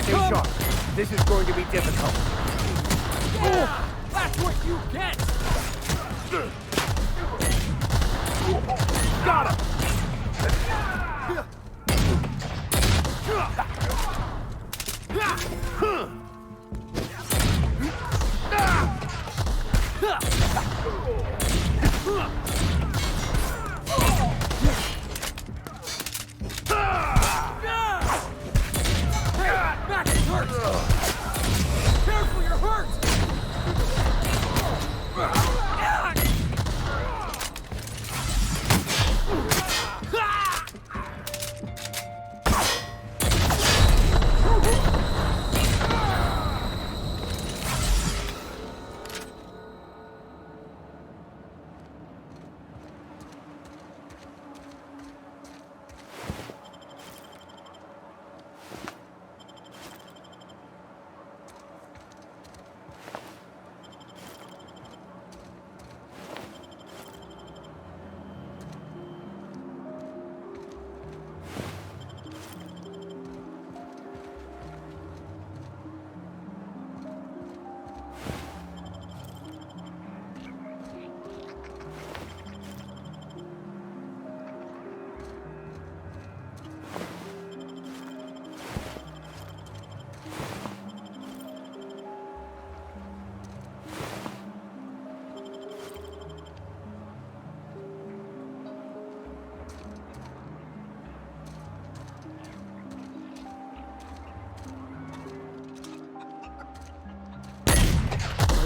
Stay sharp. This is going to be difficult. Yeah! That's what you get! Got him! Max hurts! Careful, you're hurt!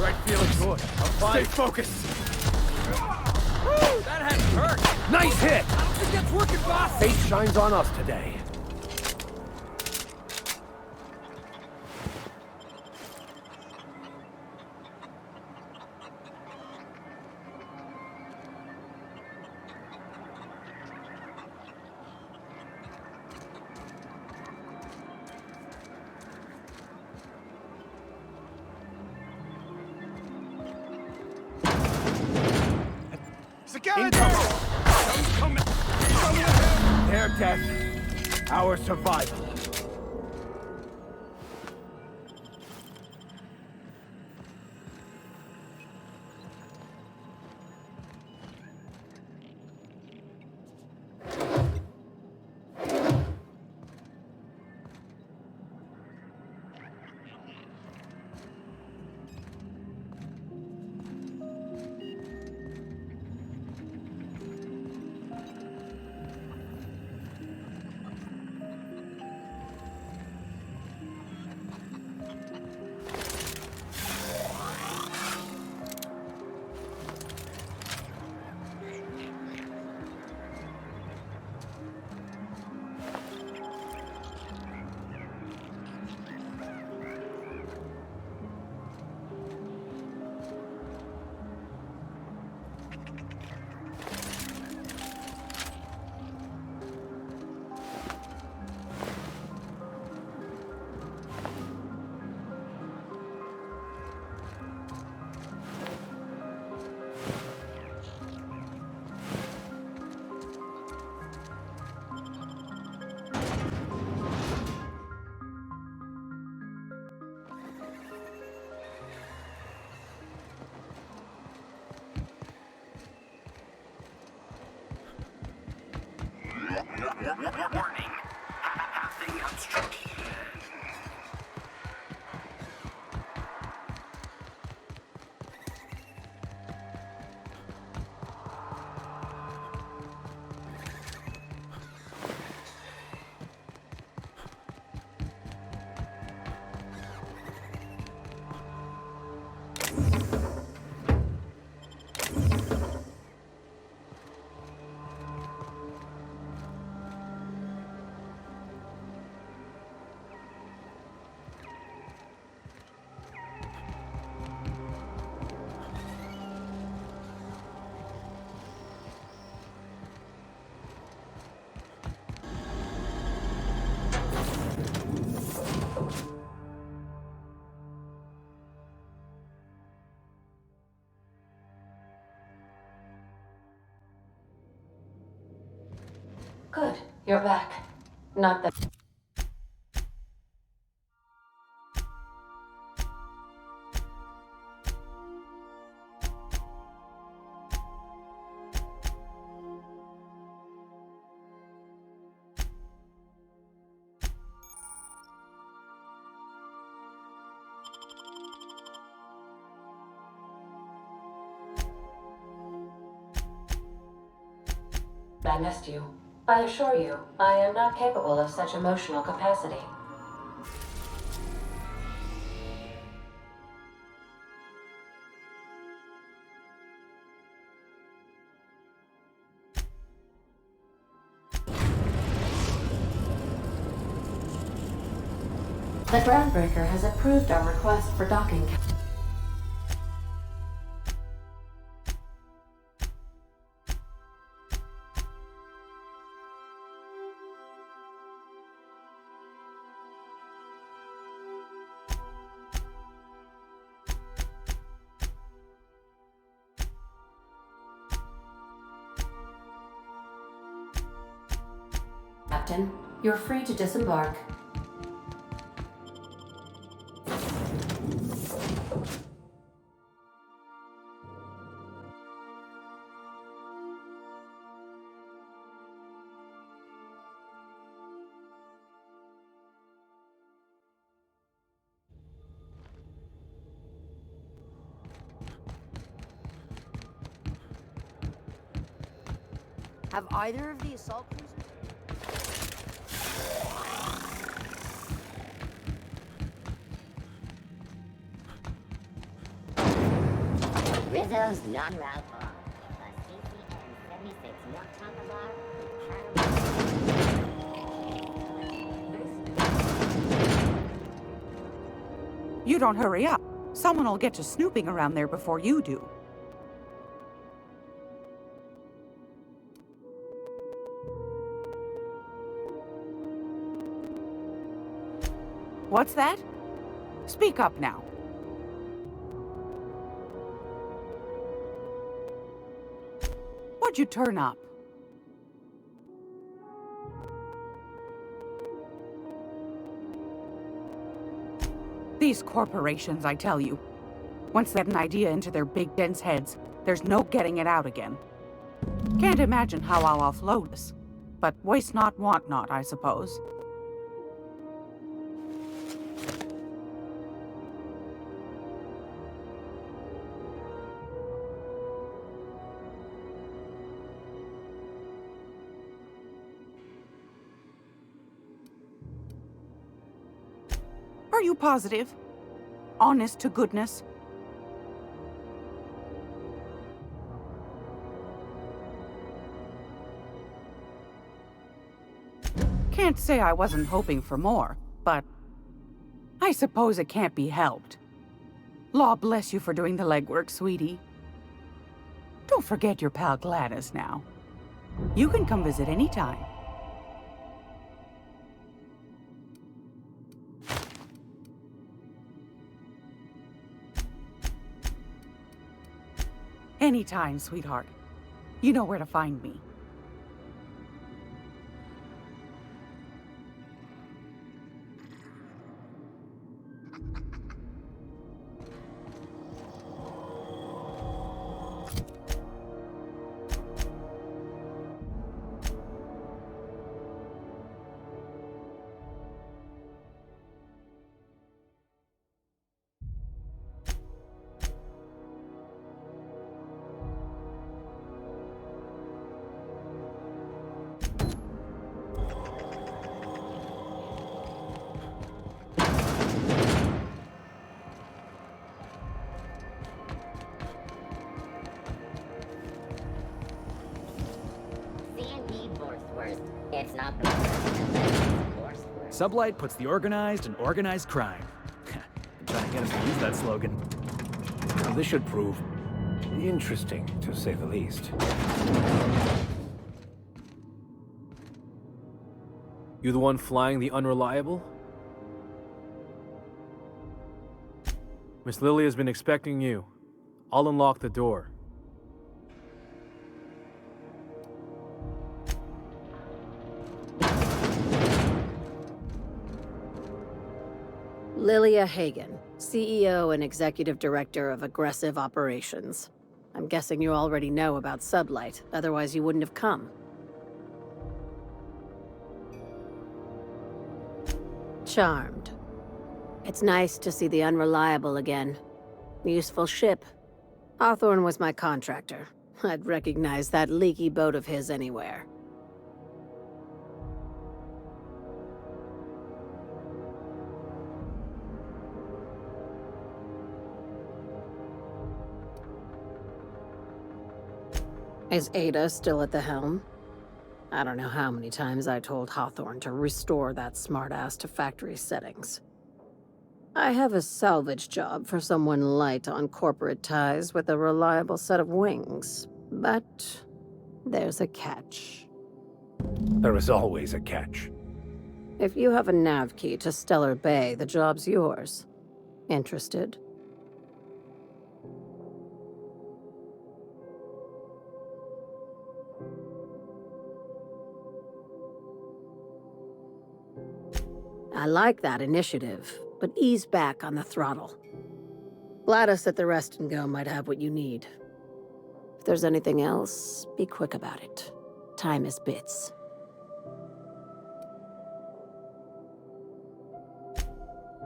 Alright, feeling good. Stay focused. Woo, that had hurt! Nice hit! I don't think that's working, boss! Fate shines on us today. Incoming! Their death, our survival. Warning. Passing obstruction. Good. You're back. Not that... I missed you. I assure you, I am not capable of such emotional capacity. The Groundbreaker has approved our request for docking. Captain, you're free to disembark. Have either of the assault cruisers? Rizzo's non-route bomb. A CCN-76 milk taco bar. You don't hurry up. Someone will get to snooping around there before you do. What's that? Speak up now. What'd you turn up? These corporations, I tell you. Once they get an idea into their big dense heads, there's no getting it out again. Can't imagine how I'll offload this. But waste not, want not, I suppose. Are you positive? Honest to goodness? Can't say I wasn't hoping for more, but I suppose it can't be helped. Law bless you for doing the legwork, sweetie. Don't forget your pal Gladys now. You can come visit anytime. Anytime, sweetheart. You know where to find me. It's not the worst. Sublight puts the organized in organized crime. I'm trying to get us to use that slogan. Now, this should prove interesting, to say the least. You the one flying the Unreliable? Miss Lily has been expecting you. I'll unlock the door. Lilia Hagen, CEO and Executive Director of Aggressive Operations. I'm guessing you already know about Sublight, otherwise you wouldn't have come. Charmed. It's nice to see the Unreliable again. Useful ship. Hawthorne was my contractor. I'd recognize that leaky boat of his anywhere. Is Ada still at the helm? I don't know how many times I told Hawthorne to restore that smartass to factory settings. I have a salvage job for someone light on corporate ties with a reliable set of wings, but there's a catch. There is always a catch. If you have a nav key to Stellar Bay, the job's yours. Interested? I like that initiative, but ease back on the throttle. Gladys at the Rest and Go might have what you need. If there's anything else, be quick about it. Time is bits.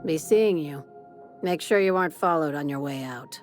Be seeing you. Make sure you aren't followed on your way out.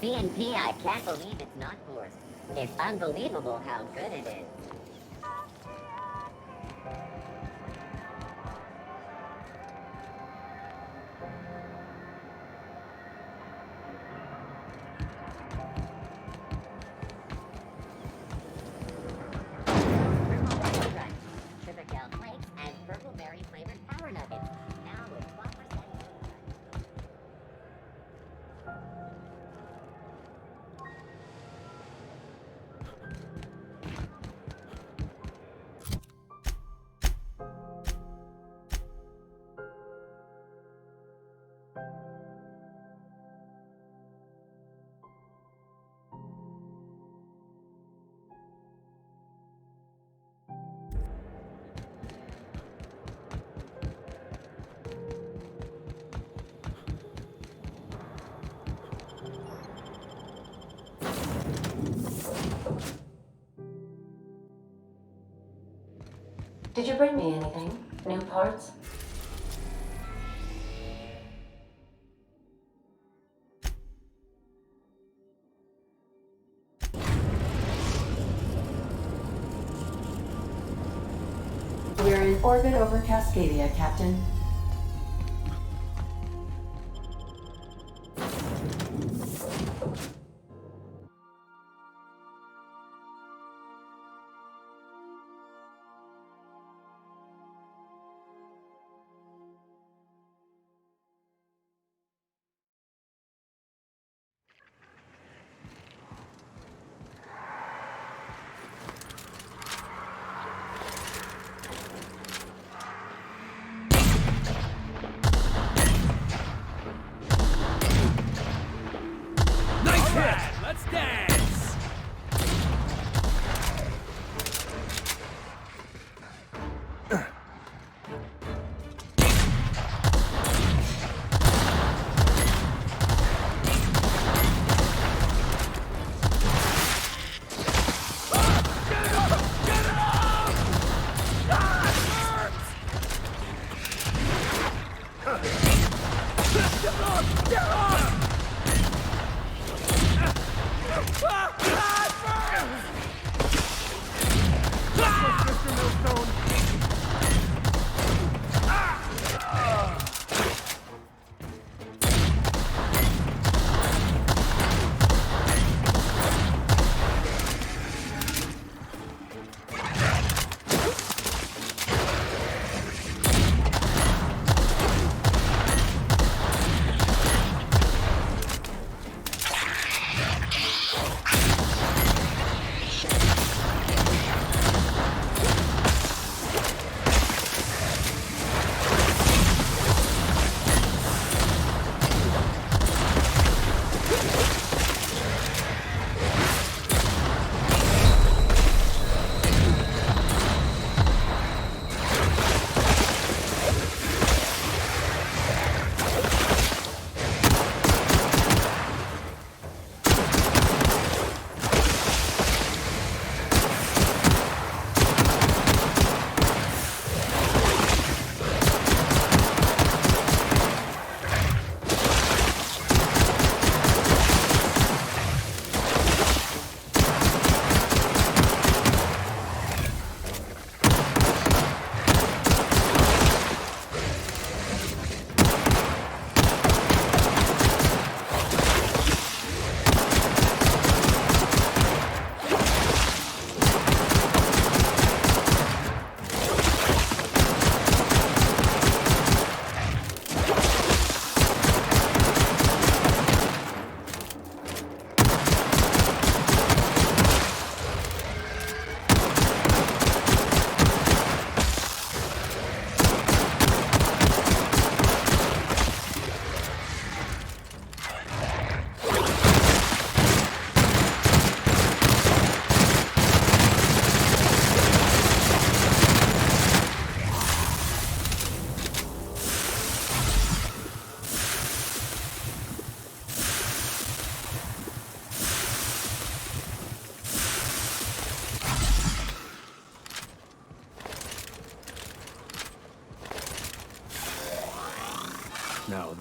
BNP, I can't believe it's not forced. It's unbelievable how good it is. Sugar-gel flakes and purple berry flavored power nuggets. Now with 12%. Did you bring me anything? New parts? We're in orbit over Cascadia, Captain. Let's dance!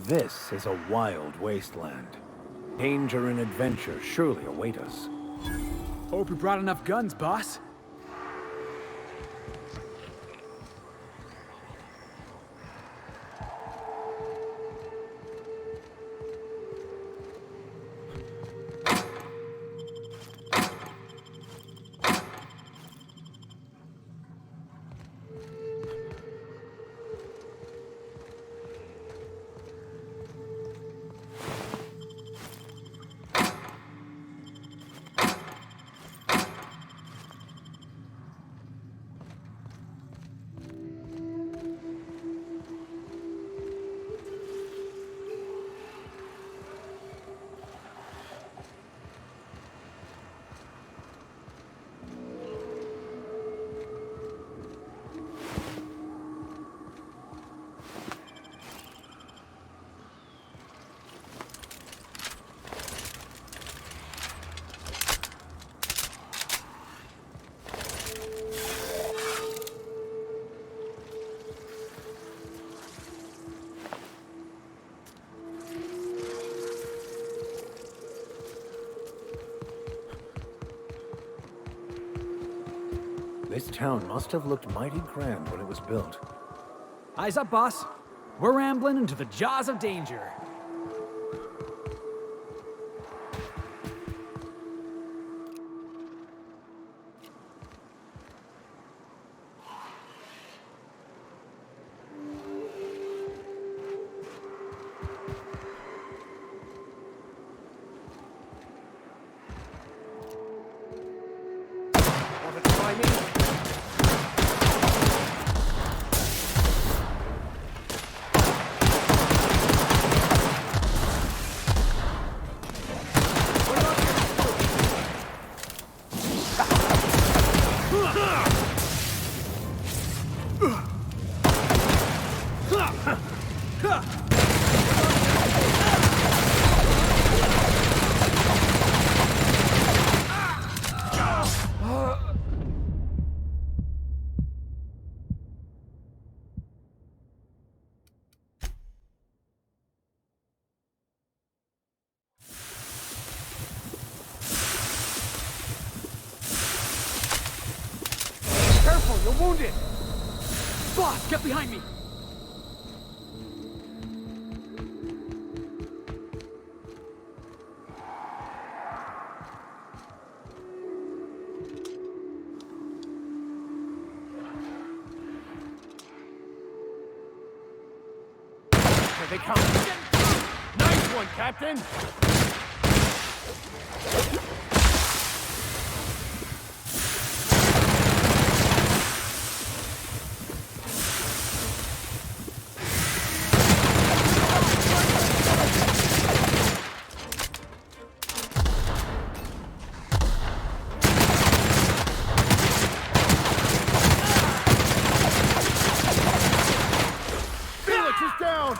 This is a wild wasteland. Danger and adventure surely await us. Hope you brought enough guns, boss. This town must have looked mighty grand when it was built. Eyes up, boss. We're rambling into the jaws of danger. Want to try me? Careful, you're wounded! Boss, get behind me! Here they come! Nice one, Captain! Felix is down!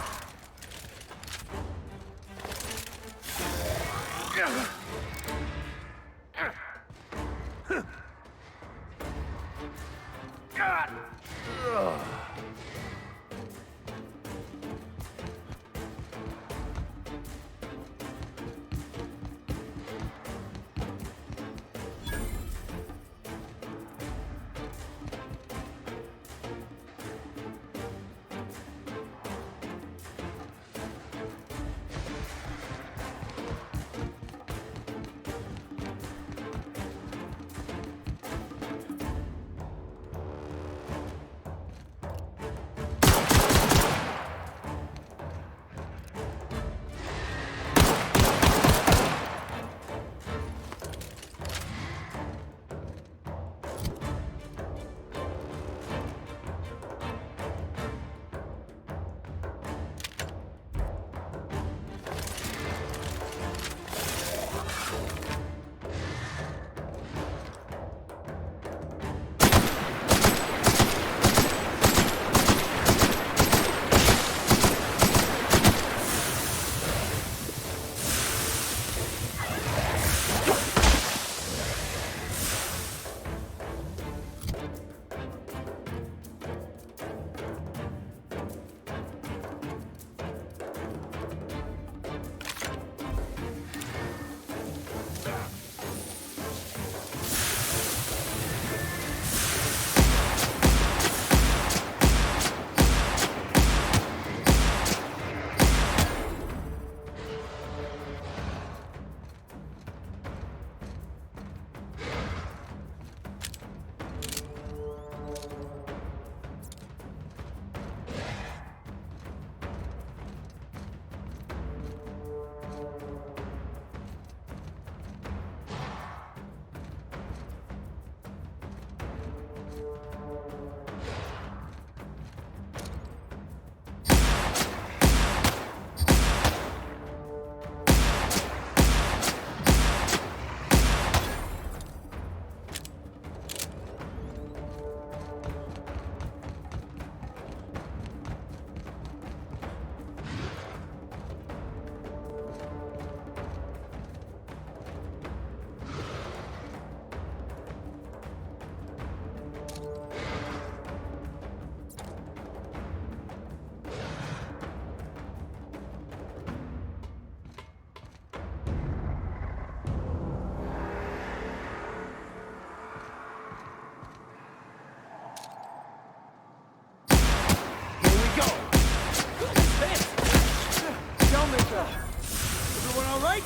right?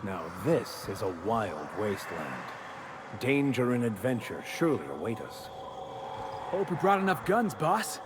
Now this is a wild wasteland. Danger and adventure surely await us. Hope we brought enough guns, boss.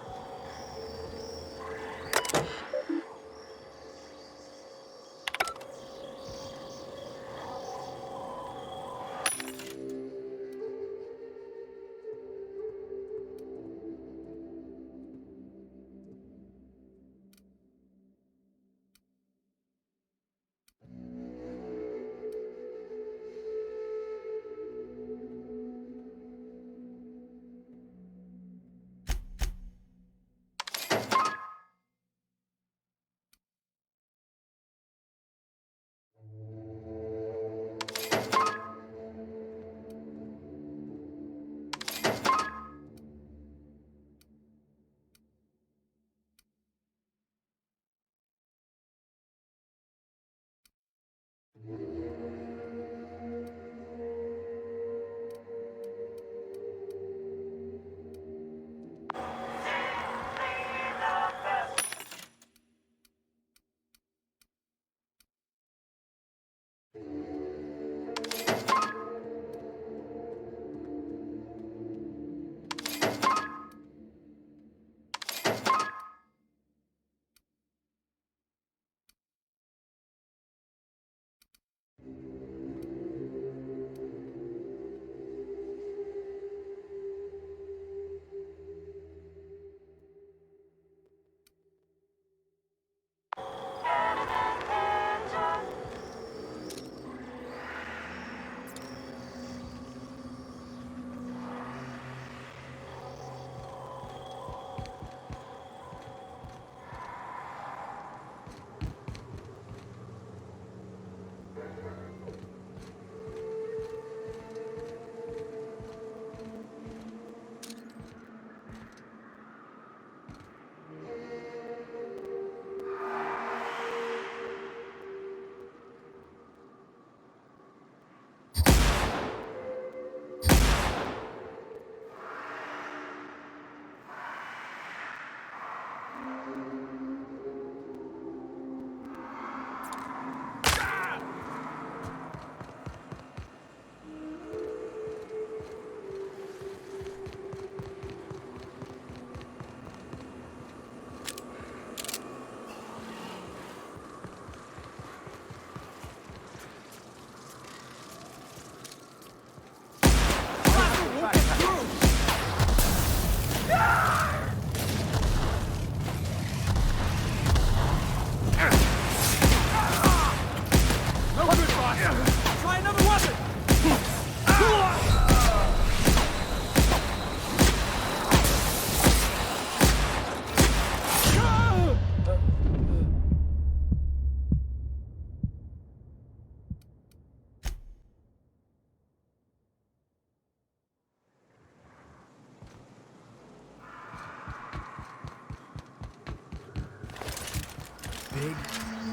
Big,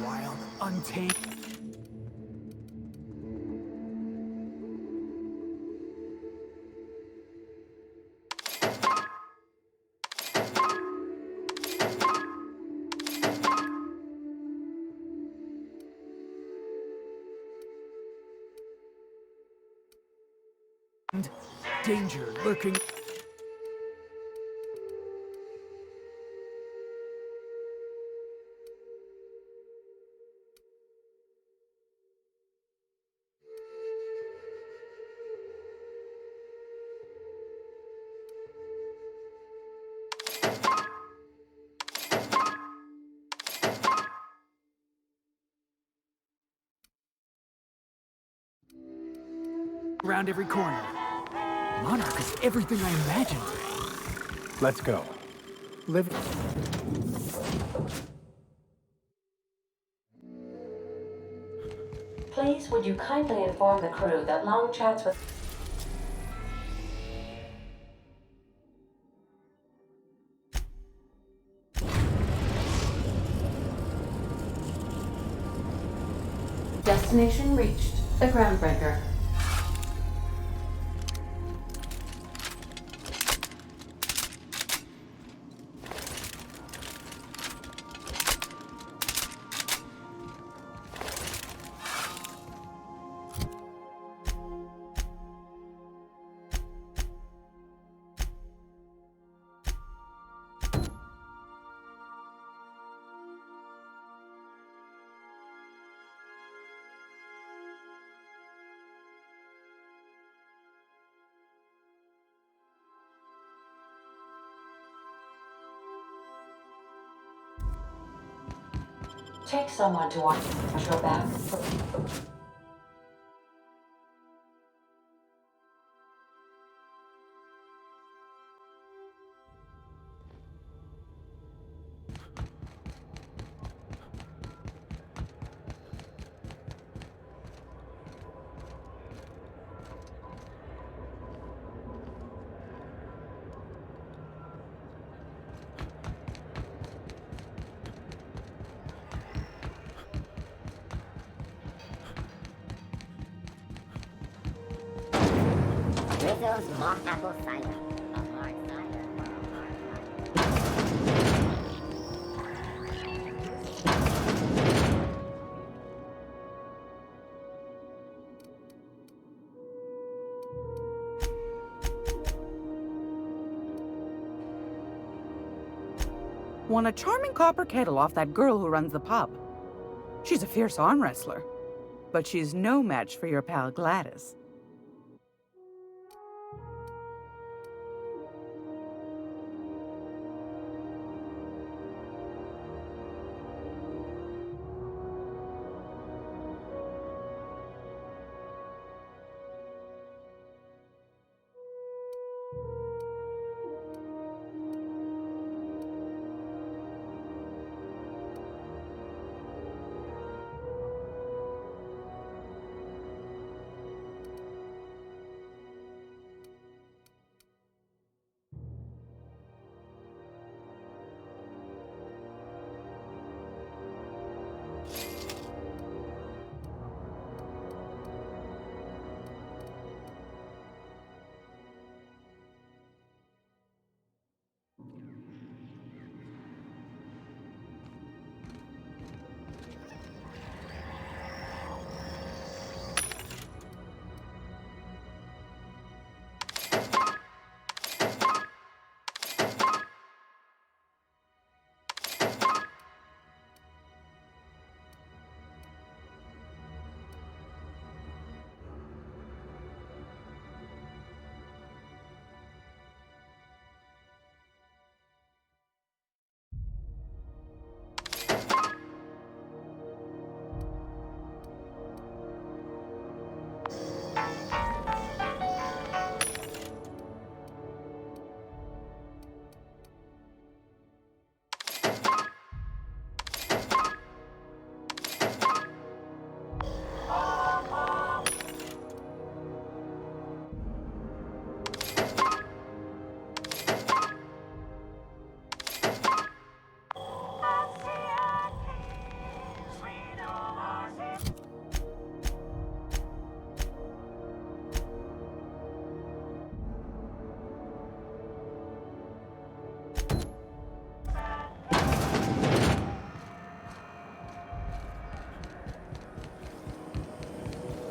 wild, untamed. Danger lurking. Around every corner. Monarch is everything I imagined. Let's go. Live. Please, would you kindly inform the crew that long chats with... Destination reached. The Groundbreaker. take someone to watch your back. Rizzo's mock apple cider. A hard cider for a hard cider. Won a charming copper kettle off that girl who runs the pub. She's a fierce arm wrestler, but she's no match for your pal Gladys.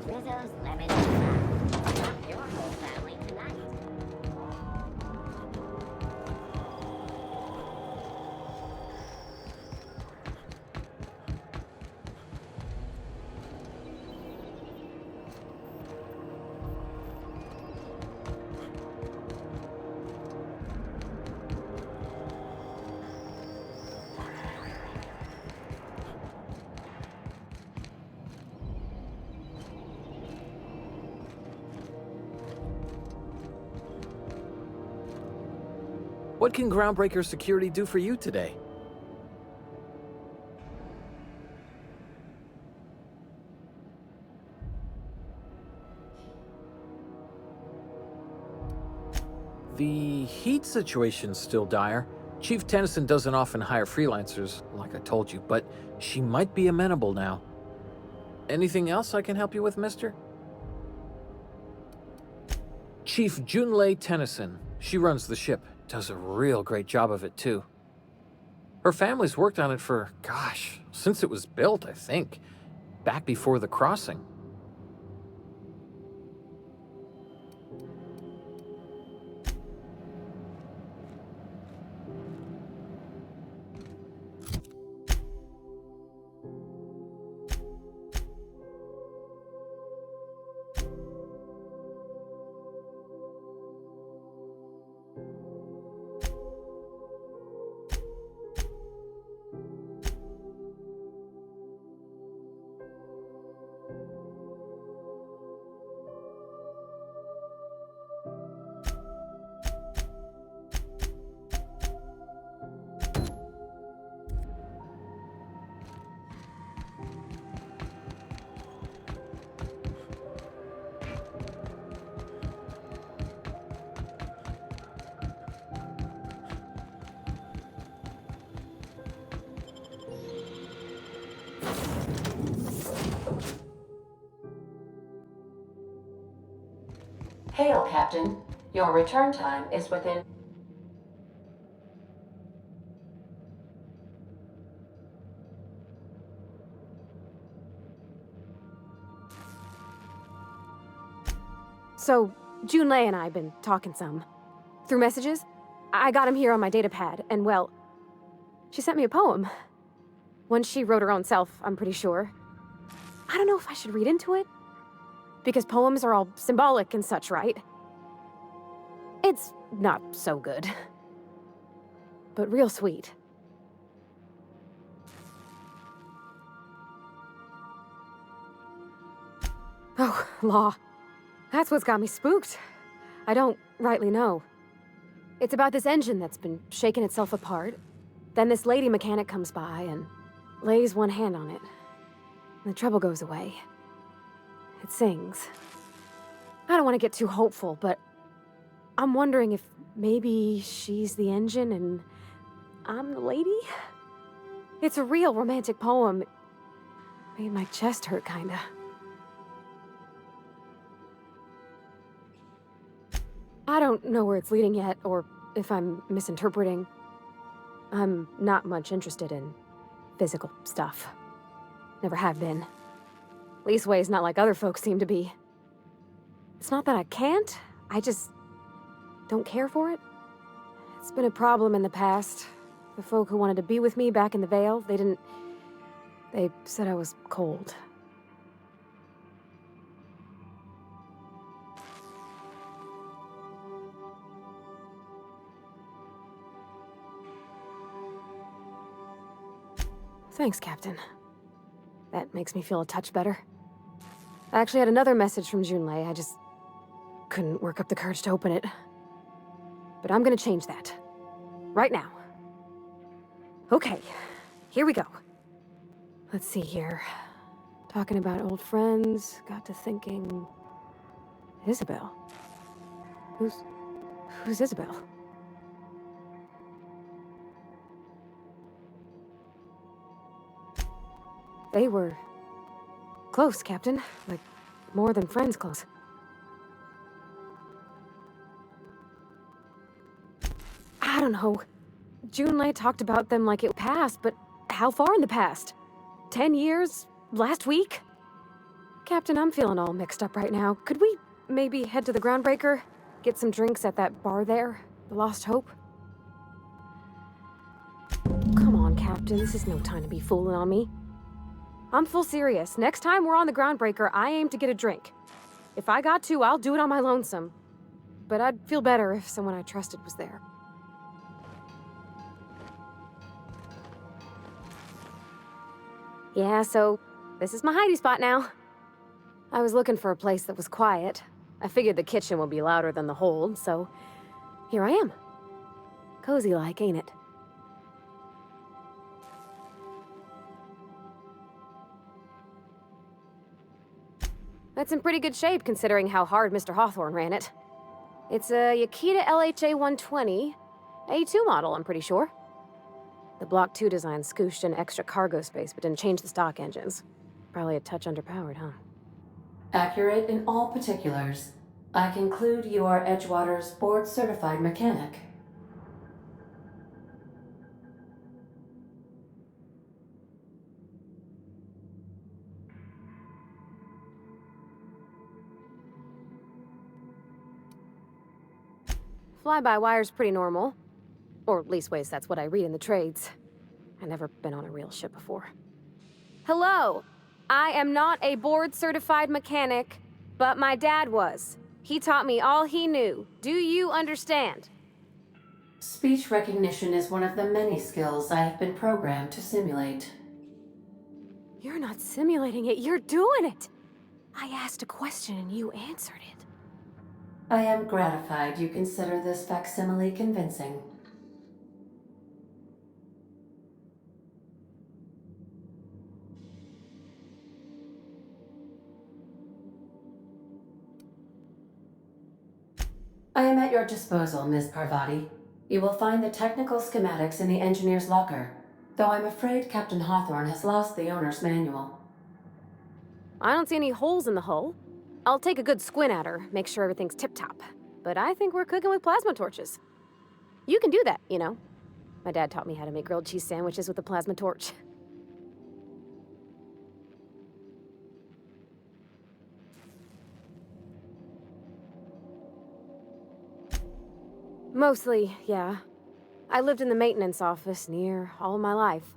Rizzo's lemon wrap. Not your whole family tonight. What can Groundbreaker Security do for you today? The heat situation's still dire. Chief Tennyson doesn't often hire freelancers, like I told you, but she might be amenable now. Anything else I can help you with, mister? Chief Junlei Tennyson. She runs the ship. Does a real great job of it, too. Her family's worked on it for, gosh, since it was built, I think. Back before the crossing. Hail, Captain. Your return time is within... So, Junlei and I have been talking some. Through messages? I got him here on my datapad, and well, she sent me a poem. One she wrote her own self, I'm pretty sure. I don't know if I should read into it. Because poems are all symbolic and such, right? It's not so good. But real sweet. Oh, law. That's what's got me spooked. I don't rightly know. It's about this engine that's been shaking itself apart. Then this lady mechanic comes by and lays one hand on it. And the trouble goes away. It sings. I don't want to get too hopeful, but I'm wondering if maybe she's the engine and I'm the lady? It's a real romantic poem. It made my chest hurt, kinda. I don't know where it's leading yet, or if I'm misinterpreting. I'm not much interested in physical stuff. Never have been. Leastways, not like other folks seem to be. It's not that I can't, I just don't care for it. It's been a problem in the past. The folk who wanted to be with me back in the Vale, they said I was cold. Thanks, Captain. That makes me feel a touch better. I actually had another message from Junlei. I just couldn't work up the courage to open it. But I'm gonna change that. Right now. Okay, here we go. Let's see here. Talking about old friends, got to thinking... Isabel? Who's Isabel? They were close, Captain. Like, more than friends close. I don't know. Junlei talked about them like it passed, but how far in the past? 10 years? Last week? Captain, I'm feeling all mixed up right now. Could we maybe head to the Groundbreaker? Get some drinks at that bar there? The Lost Hope? Come on, Captain. This is no time to be fooling on me. I'm full serious. Next time we're on the Groundbreaker, I aim to get a drink. If I got to, I'll do it on my lonesome. But I'd feel better if someone I trusted was there. Yeah, so this is my hidey spot now. I was looking for a place that was quiet. I figured the kitchen would be louder than the hold, so here I am. Cozy-like, ain't it? That's in pretty good shape, considering how hard Mr. Hawthorne ran it. It's a Yakita LHA 120, A2 model, I'm pretty sure. The Block 2 design scooshed in extra cargo space, but didn't change the stock engines. Probably a touch underpowered, huh? Accurate in all particulars. I conclude you are Edgewater's board-certified mechanic. Fly-by-wire's pretty normal. Or leastways, that's what I read in the trades. I've never been on a real ship before. Hello! I am not a board-certified mechanic, but my dad was. He taught me all he knew. Do you understand? Speech recognition is one of the many skills I have been programmed to simulate. You're not simulating it, you're doing it! I asked a question and you answered it. I am gratified you consider this facsimile convincing. I am at your disposal, Ms. Parvati. You will find the technical schematics in the engineer's locker, though I'm afraid Captain Hawthorne has lost the owner's manual. I don't see any holes in the hull. I'll take a good squint at her, make sure everything's tip-top. But I think we're cooking with plasma torches. You can do that, you know. My dad taught me how to make grilled cheese sandwiches with a plasma torch. Mostly, yeah. I lived in the maintenance office near all my life.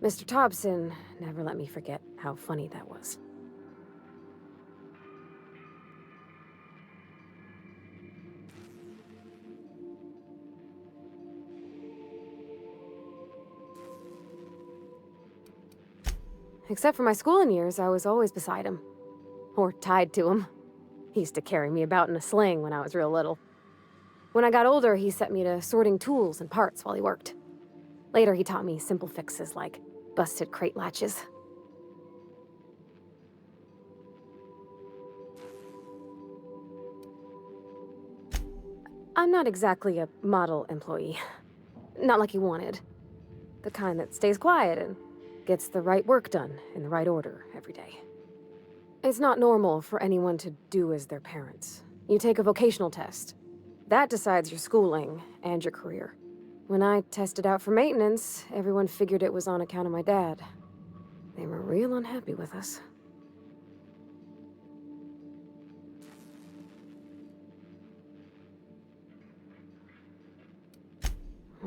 Mr. Thompson never let me forget how funny that was. Except for my schooling years, I was always beside him. Or tied to him. He used to carry me about in a sling when I was real little. When I got older, he set me to sorting tools and parts while he worked. Later, he taught me simple fixes like busted crate latches. I'm not exactly a model employee. Not like he wanted. The kind that stays quiet and gets the right work done in the right order every day. It's not normal for anyone to do as their parents. You take a vocational test. That decides your schooling and your career. When I tested out for maintenance, everyone figured it was on account of my dad. They were real unhappy with us.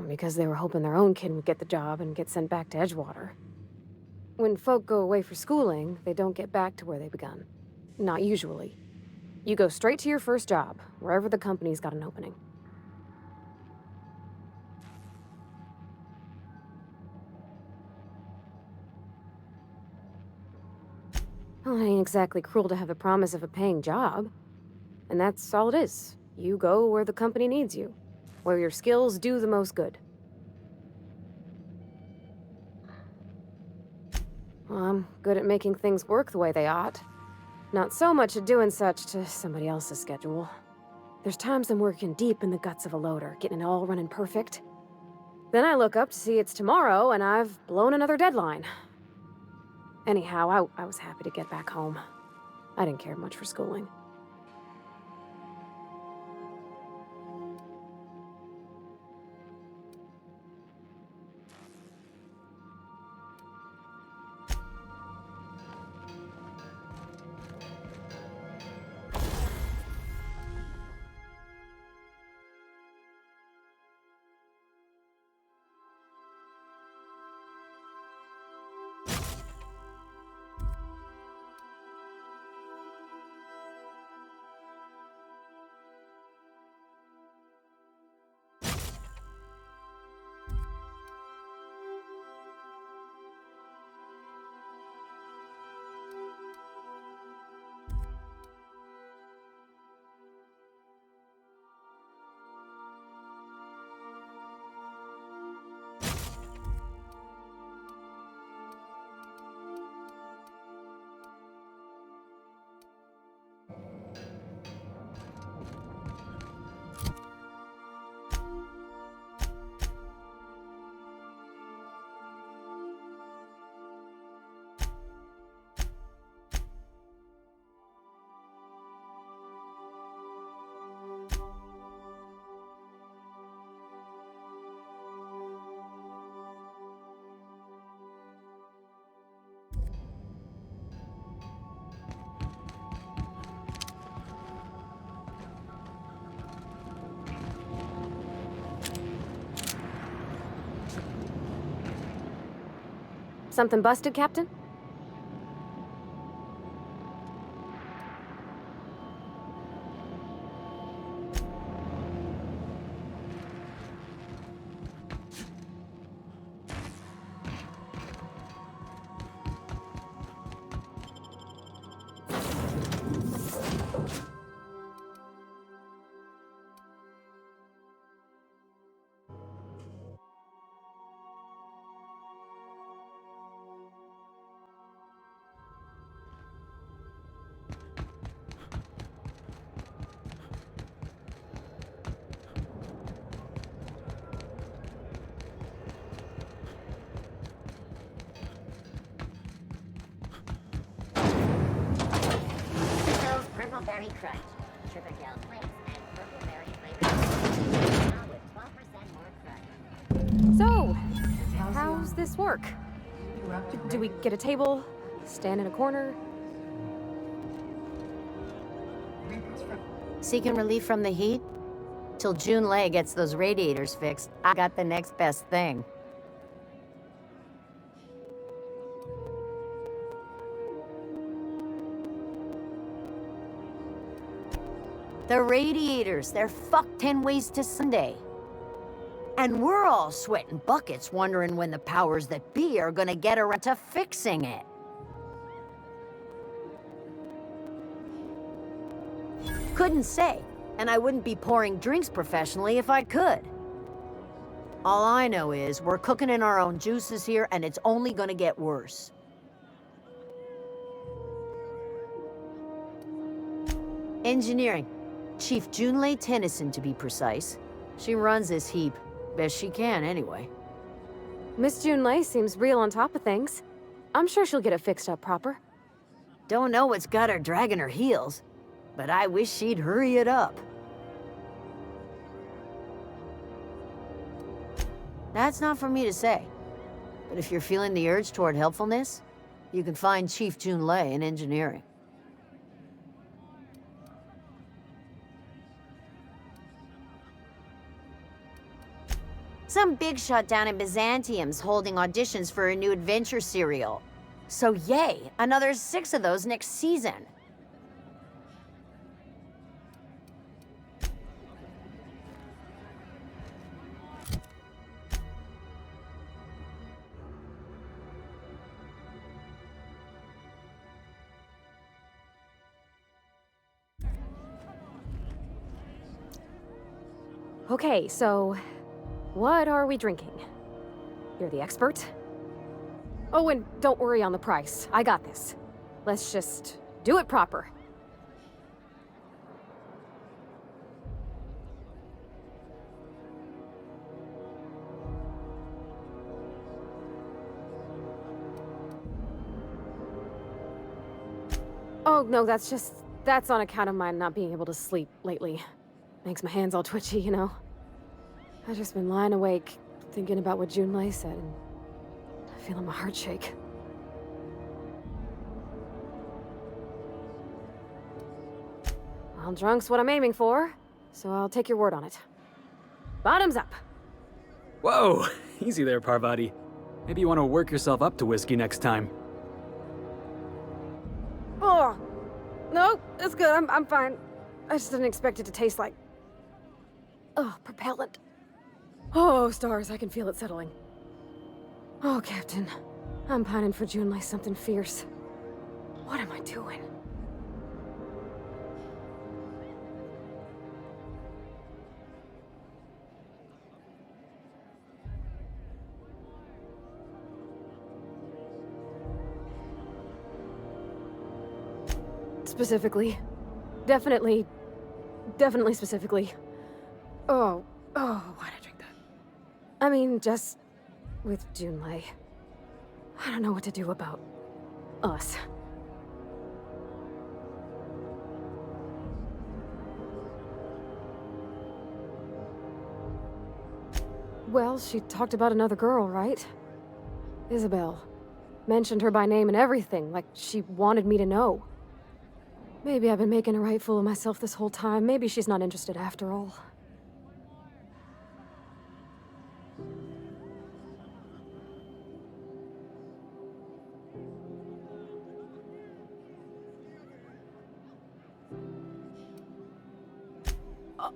Because they were hoping their own kid would get the job and get sent back to Edgewater. When folk go away for schooling, they don't get back to where they begun. Not usually. You go straight to your first job, wherever the company's got an opening. Well, it ain't exactly cruel to have the promise of a paying job. And that's all it is. You go where the company needs you, where your skills do the most good. Well, I'm good at making things work the way they ought. Not so much at doing such to somebody else's schedule. There's times I'm working deep in the guts of a loader, getting it all running perfect. Then I look up to see it's tomorrow, and I've blown another deadline. Anyhow, I was happy to get back home. I didn't care much for schooling. Something busted, Captain? crunch. Sugar gel flakes and purple berry flavored now with 12% more crunch. So, how's this work? Do we get a table? Stand in a corner? Seeking relief from the heat? Till Junlei gets those radiators fixed, I got the next best thing. The radiators, they're fucked 10 ways to Sunday. And we're all sweating buckets wondering when the powers that be are gonna get around to fixing it. Couldn't say, and I wouldn't be pouring drinks professionally if I could. All I know is we're cooking in our own juices here, and it's only gonna get worse. Engineering. Chief Junlei Tennyson, to be precise. She runs this heap. Best she can, anyway. Miss Junlei seems real on top of things. I'm sure she'll get it fixed up proper. Don't know what's got her dragging her heels, but I wish she'd hurry it up. That's not for me to say. But if you're feeling the urge toward helpfulness, you can find Chief Junlei in engineering. Some big shot down in Byzantium's holding auditions for a new adventure serial. So yay, another 6 of those next season. Okay, so what are we drinking? You're the expert? Oh, and don't worry on the price. I got this. Let's just do it proper. Oh, no, that's on account of my not being able to sleep lately. Makes my hands all twitchy, you know? I've just been lying awake, thinking about what Junlei said, and feeling my heart shake. Well, drunk's what I'm aiming for, so I'll take your word on it. Bottoms up! Whoa! Easy there, Parvati. Maybe you want to work yourself up to whiskey next time. Oh! No, it's good, I'm fine. I just didn't expect it to taste like... oh, propellant. Oh, stars, I can feel it settling. Oh, Captain. I'm pining for Junlei something fierce. What am I doing? Specifically. Definitely specifically. Oh, why'd I drink that? I mean, just with Junlei. I don't know what to do about us. Well, she talked about another girl, right? Isabel. Mentioned her by name and everything, like she wanted me to know. Maybe I've been making a right fool of myself this whole time. Maybe she's not interested after all.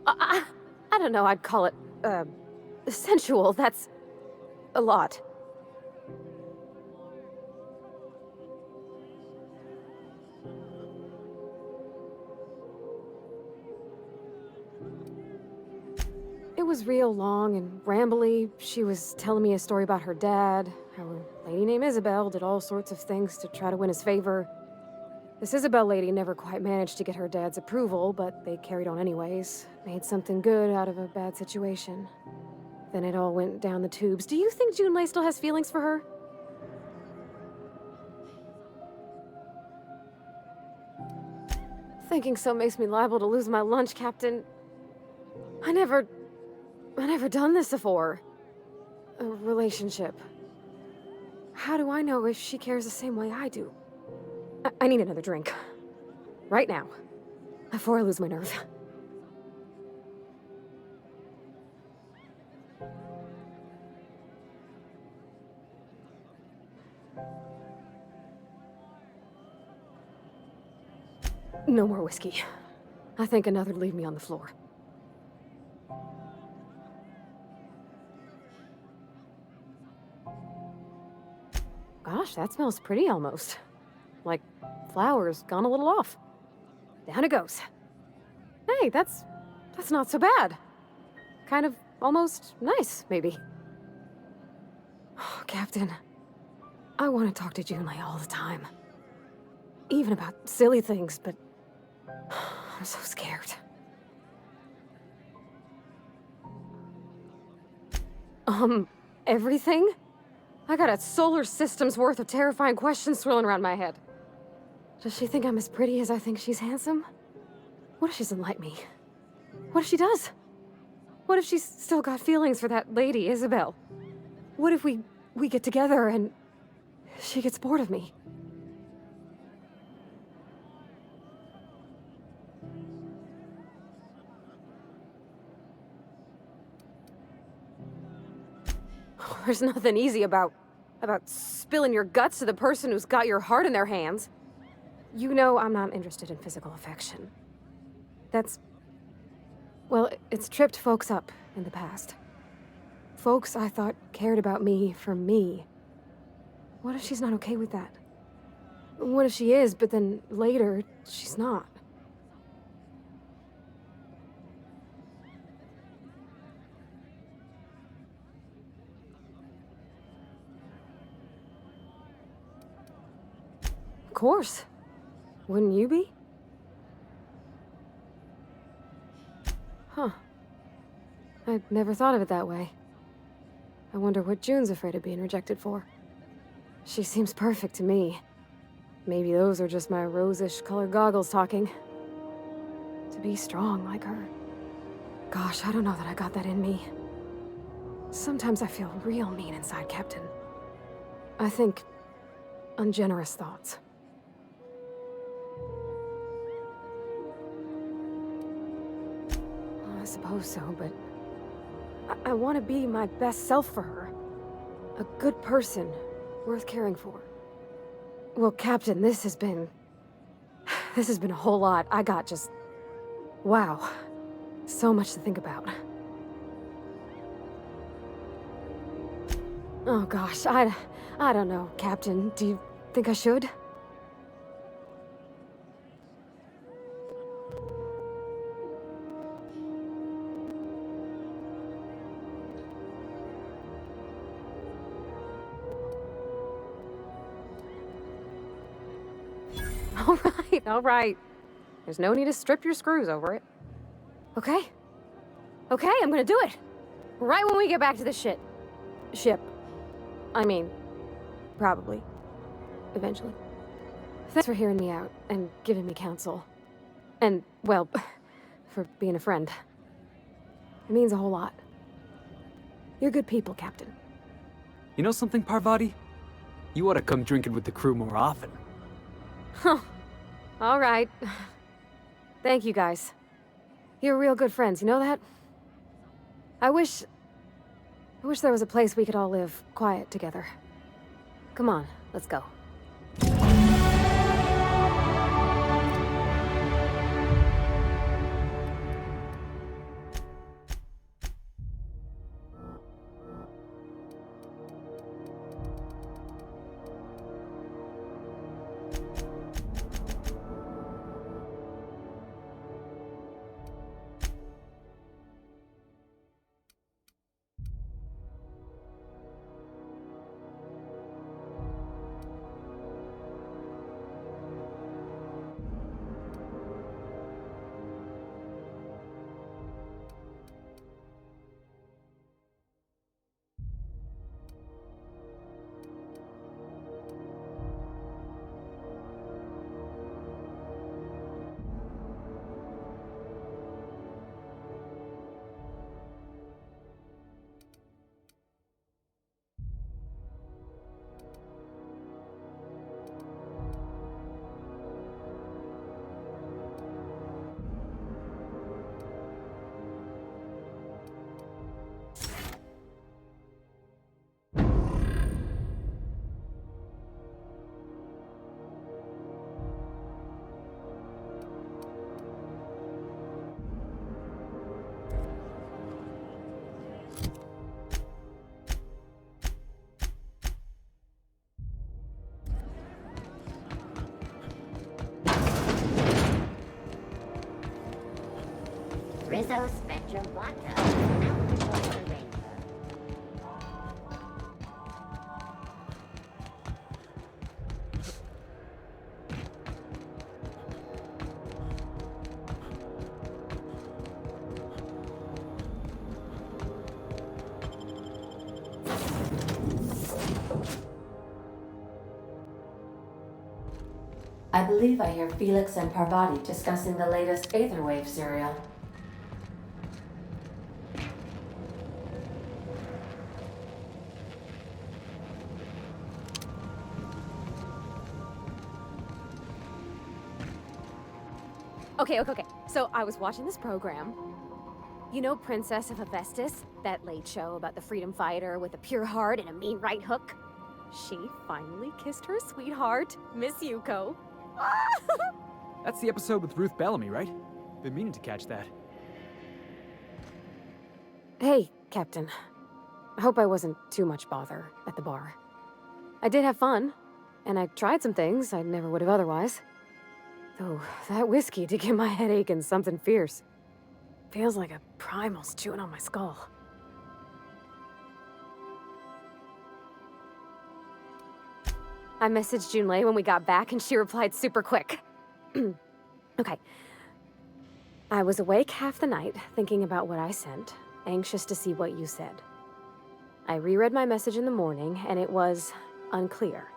I don't know, I'd call it, sensual. That's a lot. It was real long and rambly. She was telling me a story about her dad, how a lady named Isabel did all sorts of things to try to win his favor. This Isabel lady never quite managed to get her dad's approval, but they carried on anyways. Made something good out of a bad situation. Then it all went down the tubes. Do you think Junlei still has feelings for her? Thinking so makes me liable to lose my lunch, Captain. I never done this before. A relationship. How do I know if she cares the same way I do? I need another drink. Right now. Before I lose my nerve. No more whiskey. I think another'd leave me on the floor. Gosh, that smells pretty almost. Like flowers gone a little off. Down it goes. Hey, that's not so bad. Kind of almost nice, maybe. Oh, Captain, I want to talk to Junlei all the time. Even about silly things, but I'm so scared. Everything? I got a solar system's worth of terrifying questions swirling around my head. Does she think I'm as pretty as I think she's handsome? What if she doesn't like me? What if she does? What if she's still got feelings for that lady, Isabel? What if we get together and she gets bored of me? There's nothing easy about spilling your guts to the person who's got your heart in their hands. You know I'm not interested in physical affection. Well, it's tripped folks up in the past. Folks I thought cared about me for me. What if she's not okay with that? What if she is, but then later, she's not? Of course. Wouldn't you be? Huh. I'd never thought of it that way. I wonder what June's afraid of being rejected for. She seems perfect to me. Maybe those are just my rosish colored goggles talking. To be strong like her. Gosh, I don't know that I got that in me. Sometimes I feel real mean inside, Captain. I think ungenerous thoughts. I suppose so, but I want to be my best self for her. A good person, worth caring for. Well, Captain, this has been a whole lot. I got just... wow. So much to think about. Oh gosh, I don't know, Captain. Do you think I should? All right. There's no need to strip your screws over it. Okay? Okay, I'm gonna do it. Right when we get back to the ship. I mean, probably. Eventually. Thanks for hearing me out and giving me counsel. And, well, for being a friend. It means a whole lot. You're good people, Captain. You know something, Parvati? You ought to come drinking with the crew more often. Huh. All right. Thank you, guys. You're real good friends, you know that? I wish there was a place we could all live quiet together. Come on, let's go. Rizzo Spectrum Blacko. Out before the ranger. I believe I hear Felix and Parvati discussing the latest Aetherwave serial. Okay. So I was watching this program. You know Princess of Hephaestus? That late show about the freedom fighter with a pure heart and a mean right hook? She finally kissed her sweetheart, Miss Yuko. That's the episode with Ruth Bellamy, right? Been meaning to catch that. Hey, Captain. I hope I wasn't too much bother at the bar. I did have fun, and I tried some things I never would have otherwise. Though, that whiskey did give my head aching something fierce. Feels like a primal's chewing on my skull. I messaged Junlei when we got back, and she replied super quick. Okay. I was awake half the night, thinking about what I sent, anxious to see what you said. I reread my message in the morning, and it was unclear.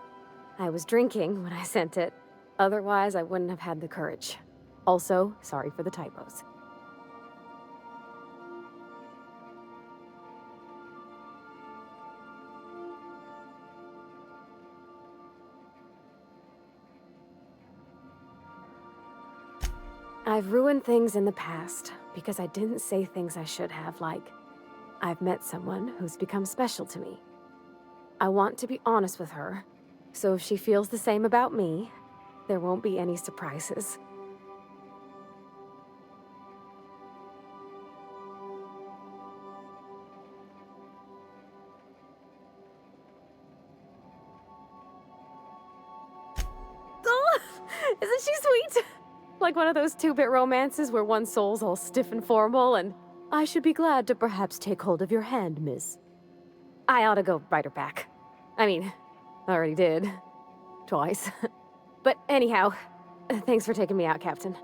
I was drinking when I sent it. Otherwise, I wouldn't have had the courage. Also, sorry for the typos. I've ruined things in the past because I didn't say things I should have, like, I've met someone who's become special to me. I want to be honest with her, so if she feels the same about me, there won't be any surprises. Oh, isn't she sweet? Like one of those two-bit romances where one soul's all stiff and formal and, I should be glad to perhaps take hold of your hand, miss. I ought to go write her back. I mean, I already did. Twice. But anyhow, thanks for taking me out, Captain.